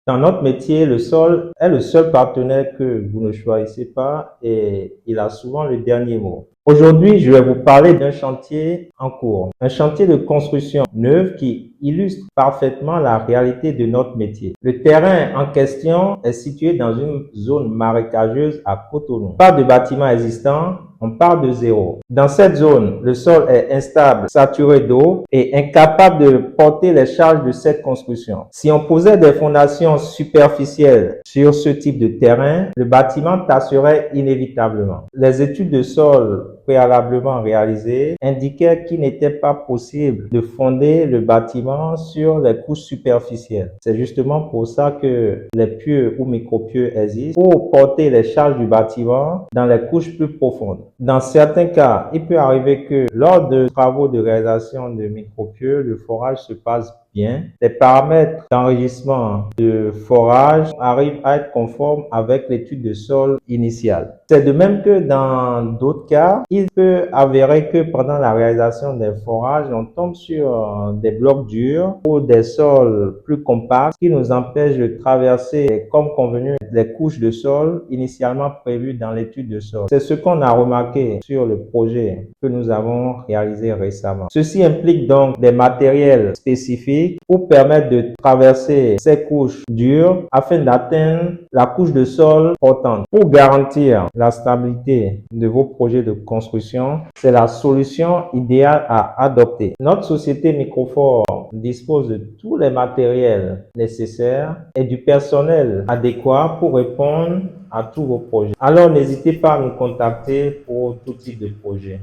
Dans notre métier, le sol est le seul partenaire que vous ne choisissez pas et il a souvent le dernier mot. Aujourd'hui, je vais vous parler d'un chantier en cours, un chantier de construction neuve qui illustre parfaitement la réalité de notre métier. Le terrain en question est situé dans une zone marécageuse à Cotonou. Pas de bâtiment existant, on part de zéro. Dans cette zone, le sol est instable, saturé d'eau et incapable de porter les charges de cette construction. Si on posait des fondations superficielles sur ce type de terrain, le bâtiment tasserait inévitablement. Les études de sol préalablement réalisées indiquaient qu'il n'était pas possible de fonder le bâtiment sur les couches superficielles. C'est justement pour ça que les pieux ou micropieux existent pour porter les charges du bâtiment dans les couches plus profondes. Dans certains cas, il peut arriver que lors de travaux de réalisation de micropieux, le forage se passe bien. Les paramètres d'enregistrement de forage arrivent à être conformes avec l'étude de sol initiale. C'est de même que dans d'autres cas, il peut avérer que pendant la réalisation des forages, on tombe sur des blocs durs ou des sols plus compacts qui nous empêchent de traverser comme convenu les couches de sol initialement prévues dans l'étude de sol. C'est ce qu'on a remarqué sur le projet que nous avons réalisé récemment. Ceci implique donc des matériels spécifiques pour permettre de traverser ces couches dures afin d'atteindre la couche de sol portante. Pour garantir la stabilité de vos projets de construction, c'est la solution idéale à adopter. Notre société Microfor dispose de tous les matériels nécessaires et du personnel adéquat pour répondre à tous vos projets. Alors n'hésitez pas à nous contacter pour tout type de projet.